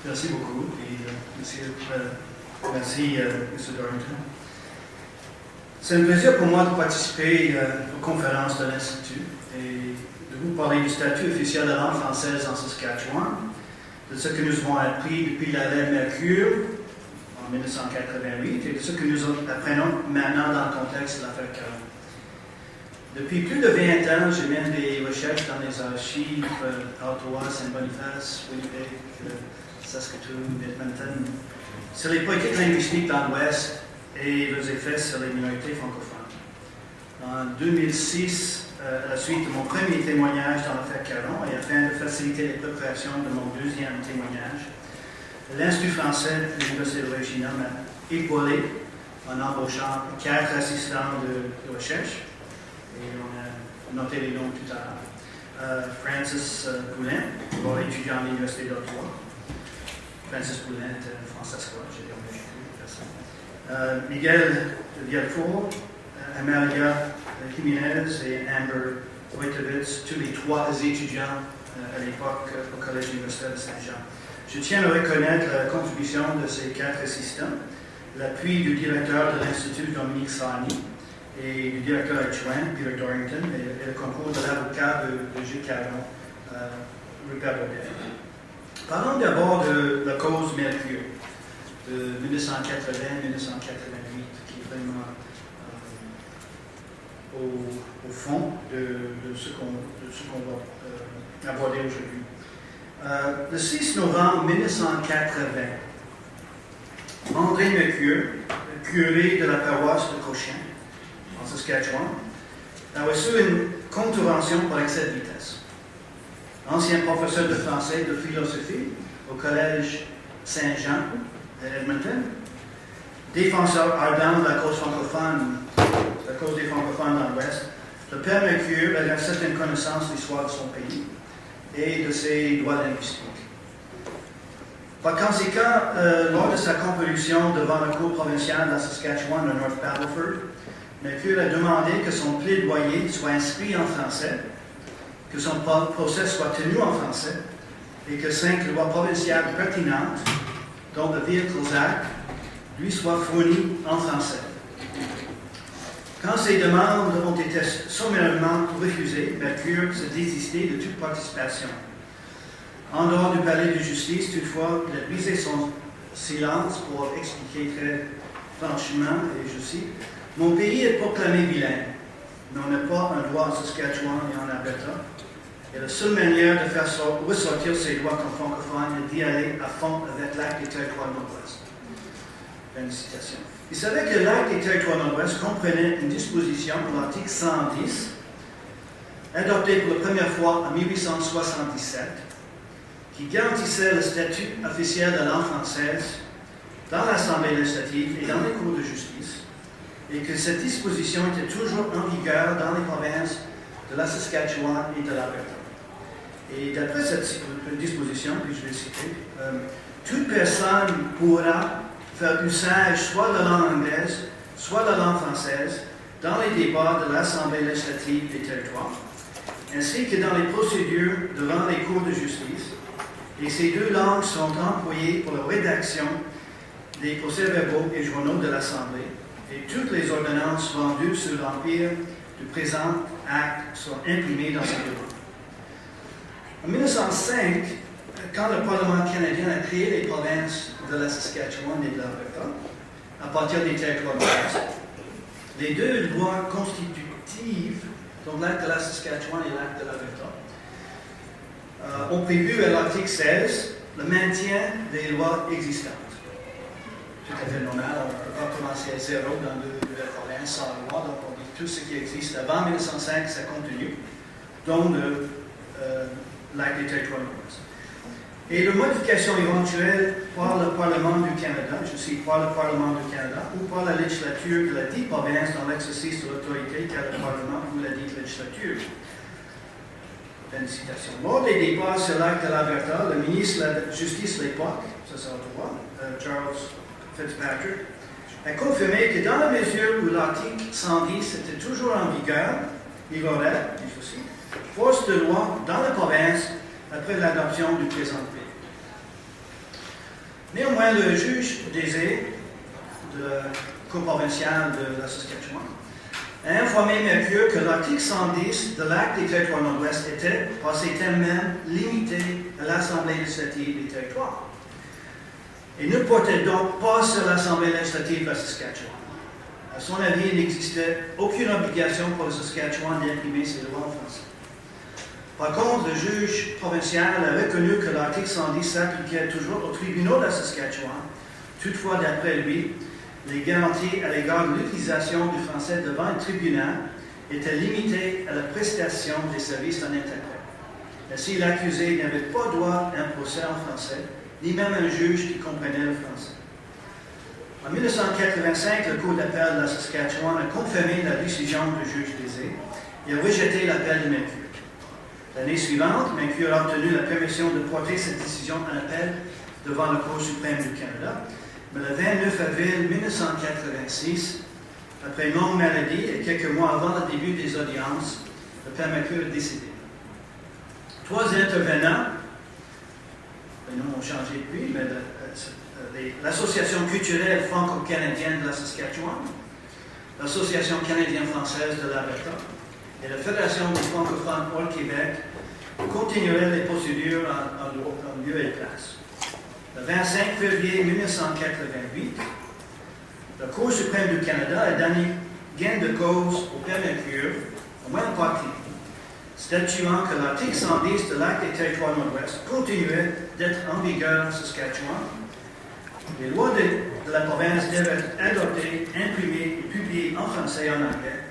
Merci beaucoup. Et, merci, M. Dorrington. C'est un plaisir pour moi de participer aux conférences de l'Institut et de vous parler du statut officiel de la langue française en Saskatchewan, de ce que nous avons appris depuis la lettre Mercure en 1988 et de ce que nous apprenons maintenant dans le contexte de l'affaire Caron. Depuis plus de 20 ans, je mène des recherches dans les archives Ottawa, Saint-Boniface, Winnipeg, Saskatoon, Edmonton, sur les politiques linguistiques dans l'Ouest et leurs effets sur les minorités francophones. En 2006, à la suite de mon premier témoignage dans l'affaire Caron et afin de faciliter les préparations de mon deuxième témoignage, l'Institut français de l'Université de Regina m'a épaulé en embauchant 4 assistants de recherche. Et on a noté les noms tout à l'heure. Francis Poulin, étudiant à l'Université d'Ottawa. Francis Poulin était français-squat, j'ai personne. Miguel Villefort, Amalia Jiménez et Amber Wojtowicz, tous les 3 étudiants à l'époque au Collège universitaire de Saint-Jean. Je tiens à reconnaître la contribution de ces 4 assistants, l'appui du directeur de l'Institut Dominique Sarny, et du directeur adjoint, Peter Dorrington, et le concours de l'avocat de Gilles Caron, Rupert Baudet. Parlons d'abord de la cause Mercure, de 1980-1988, qui est vraiment au fond de ce qu'on va aborder aujourd'hui. Le 6 novembre 1980, André Mercure, curé de la paroisse de Cochin, en Saskatchewan, a reçu une contravention pour excès de vitesse. Ancien professeur de français et de philosophie au Collège Saint-Jean à Edmonton, défenseur ardent de la cause francophone, la cause des francophones dans l'Ouest, le père Mercure a une certaine connaissance de l'histoire de son pays et de ses droits linguistiques. Par conséquent, lors de sa comparution devant la Cour provinciale de la Saskatchewan de North Battleford, Mercure a demandé que son plaidoyer soit inscrit en français, que son procès soit tenu en français et que 5 lois provinciales pertinentes, dont le Vehicles Act, lui soient fournies en français. Quand ces demandes ont été sommairement refusées, Mercure s'est désisté de toute participation. En dehors du palais de justice, toutefois, il a brisé son silence pour expliquer très franchement, et je cite, « Mon pays est proclamé bilingue, mais on n'a pas un droit en Saskatchewan et en Alberta. Et la seule manière de faire ressortir ces droits comme francophones est d'y aller à fond avec l'Acte des territoires nord-ouest. » Fin de citation. Il savait que l'Acte des territoires nord-ouest comprenait une disposition, l'article 110, adoptée pour la première fois en 1877, qui garantissait le statut officiel de la langue française dans l'Assemblée législative et dans les cours de justice, et que cette disposition était toujours en vigueur dans les provinces de la Saskatchewan et de l'Alberta. Et d'après cette disposition, puis je vais citer, toute personne pourra faire usage soit de la langue anglaise, soit de la langue française dans les débats de l'Assemblée législative des territoires, ainsi que dans les procédures devant les cours de justice, et ces 2 langues sont employées pour la rédaction des procès-verbaux et journaux de l'Assemblée, et toutes les ordonnances rendues sous l'empire du présent acte sont imprimées dans ces 2 langues. En 1905, quand le Parlement canadien a créé les provinces de la Saskatchewan et de l'Alberta, à partir des territoires nord-ouest, les 2 lois constitutives, donc l'acte de la Saskatchewan et l'acte de l'Alberta, ont prévu à l'article 16 le maintien des lois existantes. Tout à fait normal, on ne peut pas commencer à zéro dans 2 provinces sans loi, donc on dit tout ce qui existe avant 1905, ça continue, dont l'acte des territoires nord-ouest. Et de modification éventuelle par le Parlement du Canada, je cite par le Parlement du Canada, ou par la législature de la dite province dans l'exercice de l'autorité qu'a le Parlement ou la dite législature. Fin de citation. Lors des débats sur l'acte de l'Alberta, le ministre de la Justice de l'époque, ça c'est Ottawa, Charles Fitzpatrick, a confirmé que dans la mesure où l'article 110 était toujours en vigueur, il aurait, je cite, force de loi dans la province après l'adoption du présent pays. Néanmoins, le juge Désir de la Cour provinciale de la Saskatchewan a informé Mercure que l'article 110 de l'Acte des territoires nord-ouest était, par ses termes même, limité à l'Assemblée législative des territoires et ne portait donc pas sur l'Assemblée législative de la Saskatchewan. À son avis, il n'existait aucune obligation pour le Saskatchewan d'imprimer ses lois en français. Par contre, le juge provincial a reconnu que l'article 110 s'appliquait toujours aux tribunaux de la Saskatchewan. Toutefois, d'après lui, les garanties à l'égard de l'utilisation du français devant un tribunal étaient limitées à la prestation des services d'un interprète. Ainsi, l'accusé n'avait pas droit à un procès en français, ni même un juge qui comprenait le français. En 1985, le Cour d'appel de la Saskatchewan a confirmé la décision du juge Désir et a rejeté l'appel de Mercure. L'année suivante, Mercure a obtenu la permission de porter cette décision en appel devant la Cour suprême du Canada, mais le 29 avril 1986, après une longue maladie et quelques mois avant le début des audiences, le père Mercure est décédé. 3 intervenants, les noms ont changé depuis, mais l'Association culturelle franco-canadienne de la Saskatchewan, l'Association canadienne-française de l'Alberta et la Fédération des francophones hors Québec continueraient les procédures en lieu et place. Le 25 février 1988, la Cour suprême du Canada a donné gain de cause au père Mercure, au moins en partie, statuant que l'article 110 de l'Acte des territoires nord-ouest continuait d'être en vigueur en Saskatchewan. Les lois de la province devaient être adoptées, imprimées et publiées en français et en anglais,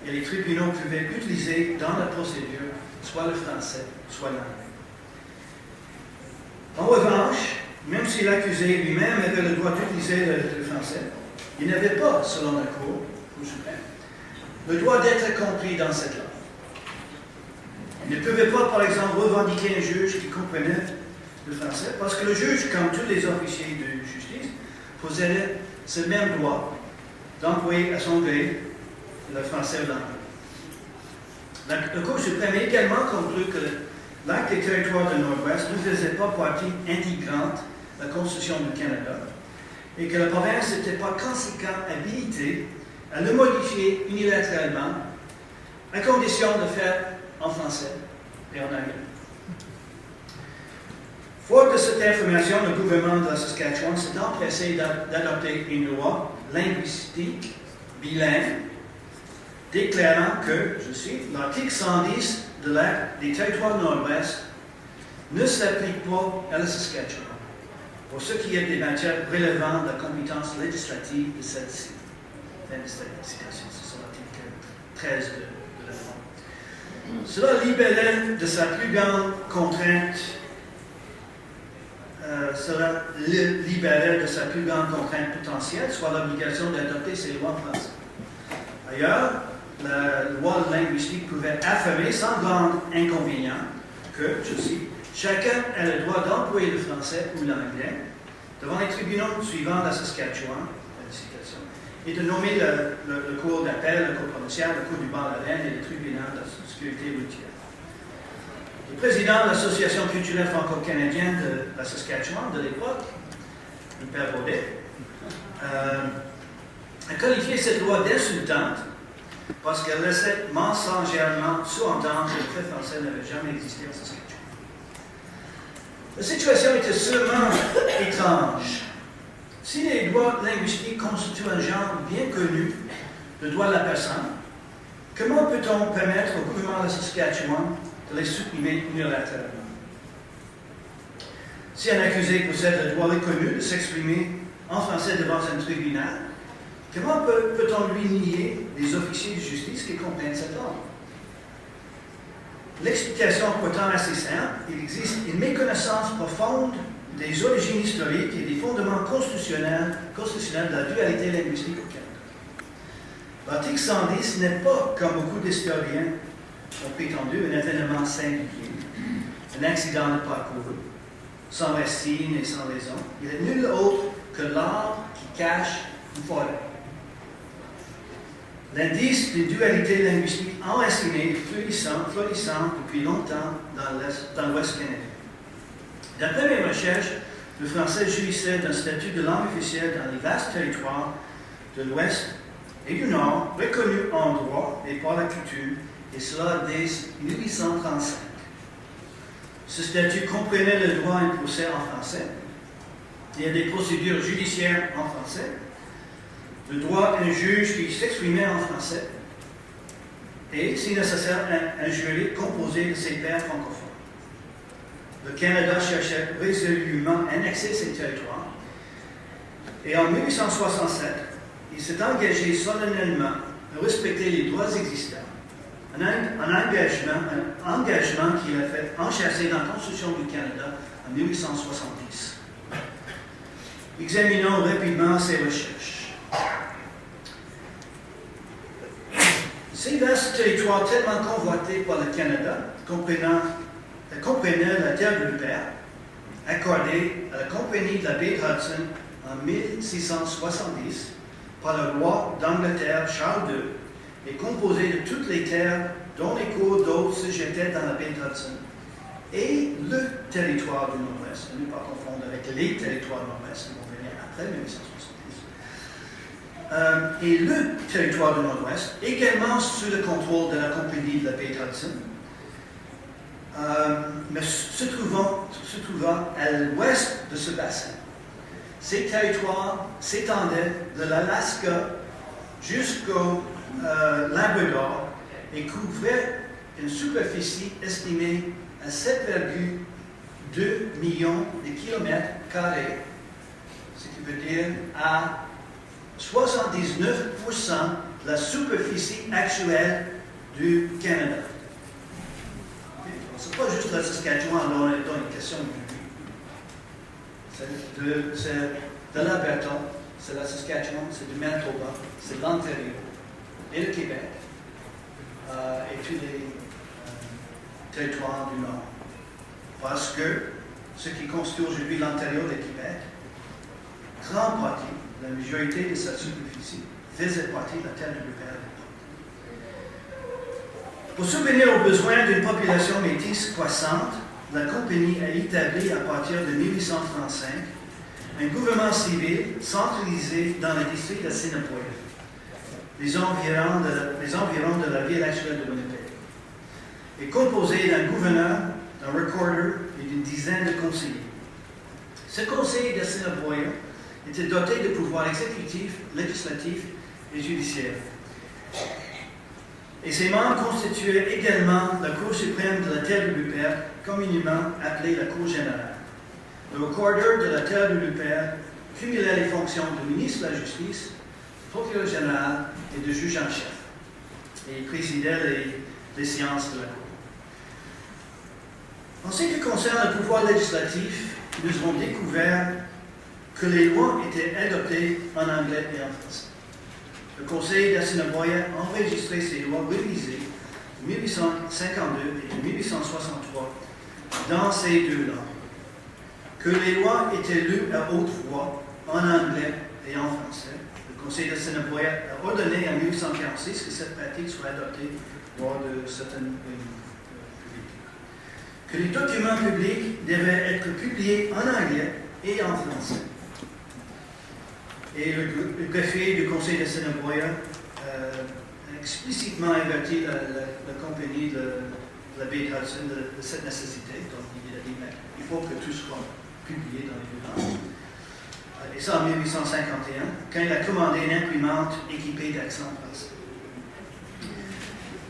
et les tribunaux pouvaient utiliser dans la procédure soit le français, soit l'anglais. En revanche, même si l'accusé lui-même avait le droit d'utiliser le français, il n'avait pas, selon la Cour suprême, le droit d'être compris dans cette langue. Il ne pouvait pas, par exemple, revendiquer un juge qui comprenait le français, parce que le juge, comme tous les officiers de justice, possédait ce même droit d'employer à son gré le français ou l'anglais. La Cour suprême a également conclu que l'Acte des territoires du Nord-Ouest ne faisait pas partie intégrante de la Constitution du Canada et que la province n'était pas conséquent habilitée à le modifier unilatéralement à condition de faire en français et en anglais. Fort de cette information, le gouvernement de la Saskatchewan s'est empressé d'adopter une loi linguistique bilingue déclarant que, je cite, l'article 110 de l'Acte des territoires nord-ouest ne s'applique pas à la Saskatchewan pour ce qui est des matières relevant de la compétence législative de celle-ci. Fin de citation, c'est l'article 13 de la loi. Cela libérait de sa plus grande contrainte potentielle, soit l'obligation d'adopter ces lois en français. Ailleurs, la loi linguistique pouvait affirmer sans grand inconvénient que, je cite, chacun a le droit d'employer le français ou l'anglais devant les tribunaux suivants la Saskatchewan, et de nommer le cours d'appel, le cours provincial, le cours du Banc-la-Reine et le tribunal de la sécurité routière. Le président de l'Association culturelle franco-canadienne de la Saskatchewan de l'époque, le père Baudet, a qualifié cette loi d'insultante parce qu'elle laissait mensongèrement sous-entendre que le fait français n'avait jamais existé en Saskatchewan. La situation était sûrement étrange. Si les droits linguistiques constituent un genre bien connu de droit de la personne, comment peut-on permettre au gouvernement de Saskatchewan de les supprimer unilatéralement? Si un accusé possède le droit reconnu de s'exprimer en français devant un tribunal, comment peut-on lui nier les officiers de justice qui comprennent cette langue? L'explication est pourtant assez simple. Il existe une méconnaissance profonde des origines historiques et des fondements constitutionnels de la dualité linguistique au Canada. L'article 110 n'est pas, comme beaucoup d'historiens ont prétendu, un événement singulier, un accident de parcours, sans racine et sans raison. Il est nul autre que l'arbre qui cache une forêt. L'indice d'une dualité linguistique enracinée et florissante depuis longtemps dans l'Ouest canadien. D'après mes recherches, le français jouissait d'un statut de langue officielle dans les vastes territoires de l'Ouest et du Nord, reconnus en droit et par la culture, et cela dès 1835. Ce statut comprenait le droit à un procès en français, il y a des procédures judiciaires en français, le droit à un juge qui s'exprimait en français, et, si nécessaire, un jury composé de ses pairs francophones. Le Canada cherchait résolument à annexer ces territoires, et en 1867, il s'est engagé solennellement à respecter les droits existants, un engagement qu'il a fait enchâsser dans la Constitution du Canada en 1870. Examinons rapidement ces recherches. Ces vastes territoires tellement convoités par le Canada comprenaient la terre de Rupert, accordée à la Compagnie de la baie d'Hudson en 1670 par le roi d'Angleterre Charles II et composée de toutes les terres dont les cours d'eau se jetaient dans la baie d'Hudson et le territoire du Nord-Ouest, ne pas confondre avec les territoires du Nord-Ouest, qui vont venir après 1870. Et le territoire du Nord-Ouest, également sous le contrôle de la Compagnie de la baie d'Hudson, mais se trouvant à l'ouest de ce bassin. Ces territoires s'étendaient de l'Alaska jusqu'au Labrador et couvraient une superficie estimée à 7,2 millions de kilomètres carrés, ce qui veut dire à 79% de la superficie actuelle du Canada. Ce n'est pas juste la Saskatchewan dont une question c'est de l'Alberta, c'est la Saskatchewan, c'est du Manitoba, c'est l'Ontario et le Québec et tous les territoires du Nord. Parce que ce qui constitue aujourd'hui l'Ontario et le Québec, grande partie, la majorité de sa superficie, faisait partie de la terre de Rupert. Pour subvenir aux besoins d'une population métisse croissante, la Compagnie a établi à partir de 1835 un gouvernement civil centralisé dans le district de Assiniboia, les environs de la ville actuelle de Winnipeg, et composé d'un gouverneur, d'un recorder et d'une dizaine de conseillers. Ce conseil d'Assiniboia était doté de pouvoirs exécutifs, législatifs et judiciaires. Et ses membres constituaient également la Cour suprême de la terre de Rupert, communément appelée la Cour générale. Le recorder de la terre de Rupert cumulait les fonctions de ministre de la Justice, de procureur général et de juge en chef. Et il présidait les séances de la Cour. En ce qui concerne le pouvoir législatif, nous avons découvert que les lois étaient adoptées en anglais et en français. Le Conseil d'Assiniboia a enregistré ces lois révisées de 1852 et de 1863 dans ces deux langues. Que les lois étaient lues à haute voix en anglais et en français. Le Conseil d'Assiniboia a ordonné en 1846 que cette pratique soit adoptée lors de certaines réunions publiques. Que les documents publics devaient être publiés en anglais et en français. Et le greffier du Conseil d'Assiniboia a explicitement averti la compagnie de la baie d'Hudson de cette nécessité. Donc, il a dit, il faut que tout soit publié dans les deux langues. Et ça en 1851, quand il a commandé une imprimante équipée d'accent français.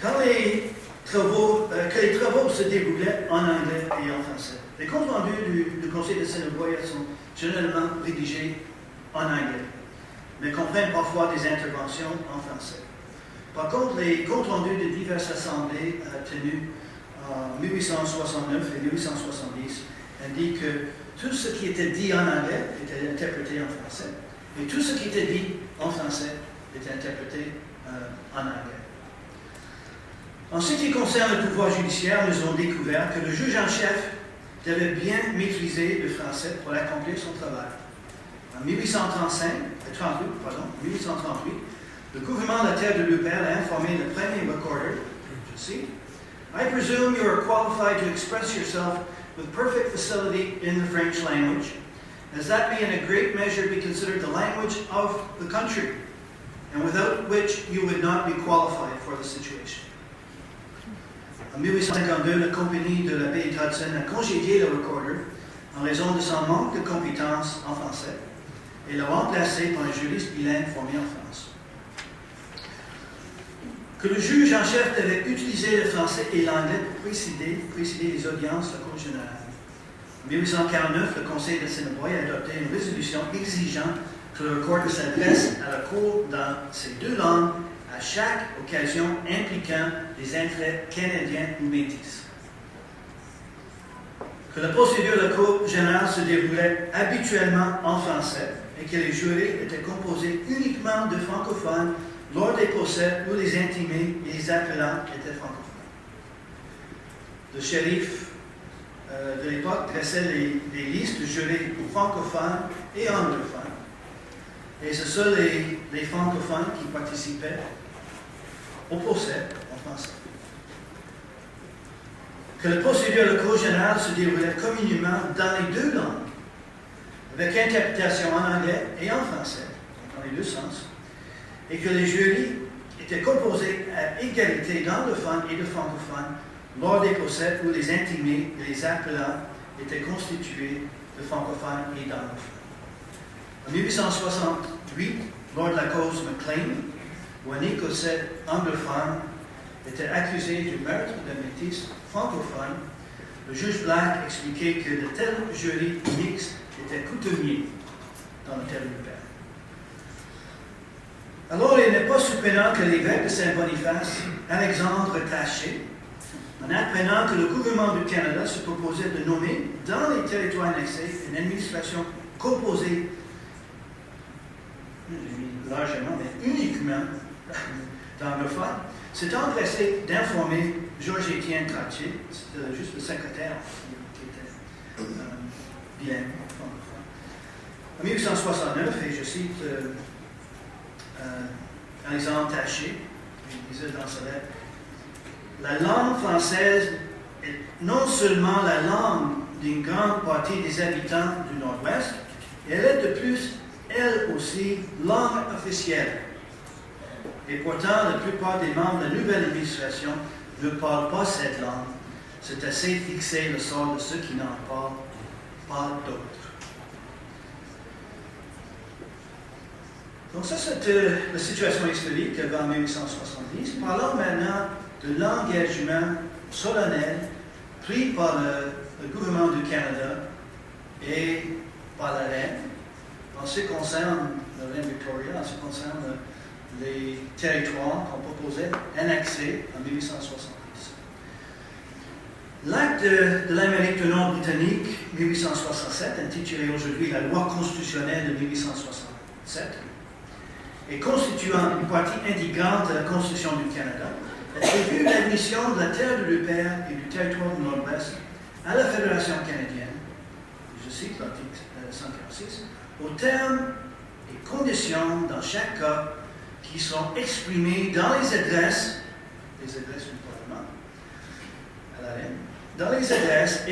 Que les travaux se déroulaient en anglais et en français. Les comptes rendus du Conseil d'Assiniboia sont généralement rédigés en anglais, mais comprennent parfois des interventions en français. Par contre, les comptes rendus de diverses assemblées tenues en 1869 et 1870 indiquent que tout ce qui était dit en anglais était interprété en français, et tout ce qui était dit en français était interprété en anglais. En ce qui concerne le pouvoir judiciaire, nous avons découvert que le juge en chef devait bien maîtriser le français pour accomplir son travail. En 1838, le gouvernement de la terre de Rupert a informé le premier recorder, je cite, I presume you are qualified to express yourself with perfect facility in the French language, as that may in a great measure be considered the language of the country, and without which you would not be qualified for the situation. En 1852, la compagnie de la baie Hudson a congédié le recorder en raison de son manque de compétences en français et l'a remplacé par un juriste bilingue formé en France. Que le juge en chef devait utiliser le français et l'anglais pour présider les audiences de la Cour générale. En 1849, le Conseil d'Assiniboine a adopté une résolution exigeant que le recorder s'adresse à la Cour dans ces deux langues à chaque occasion impliquant des intérêts canadiens ou métis. Que la procédure de la Cour générale se déroulait habituellement en français et que les jurés étaient composés uniquement de francophones lors des procès où les intimés et les appelants étaient francophones. Le shérif de l'époque dressait les listes de jurés francophones et anglophones. Et ce sont les francophones qui participaient au procès en français. Que la procédure de la Cour générale se déroulait communément dans les deux langues, avec interprétation en anglais et en français, dans les deux sens, et que les jurys étaient composés à égalité d'anglophones et de francophones lors des procès où les intimés et les appelants étaient constitués de francophones et d'anglophones. En 1868, lors de la cause McLean, où un Écossais anglophone était accusé du meurtre d'un métis francophone, le juge Black expliquait que de tels jurys mixtes étaient coutumiers dans le terme du père. Alors, il n'est pas surprenant que l'évêque de Saint-Boniface, Alexandre Taché, en apprenant que le gouvernement du Canada se proposait de nommer dans les territoires annexés une administration composée largement, mais uniquement d'anglophones, s'est empressé d'informer Georges-Étienne Trottier, c'était juste le secrétaire qui était bilingue, francophone. En 1869, et je cite Alexandre Taché, il disait dans sa lettre, la langue française est non seulement la langue d'une grande partie des habitants du Nord-Ouest, elle est de plus, elle aussi, langue officielle. Et pourtant, la plupart des membres de la nouvelle administration ne parlent pas cette langue. C'est assez fixer le sort de ceux qui n'en parlent pas d'autres. Donc ça, c'était la situation historique avant 1870. Parlons maintenant de l'engagement solennel pris par le gouvernement du Canada et par la reine en ce qui concerne la reine Victoria, en ce qui concerne les territoires qu'on proposait annexés en 1870. L'acte de l'Amérique du Nord britannique 1867, intitulé aujourd'hui la loi constitutionnelle de 1867, et constituant une partie intégrante de la Constitution du Canada, a prévu l'admission de la terre de l'UPR et du territoire du Nord-Ouest à la Fédération canadienne, je cite l'article 146, au terme et conditions dans chaque cas qui sont exprimées dans les adresses du Parlement à la reine, dans les adresses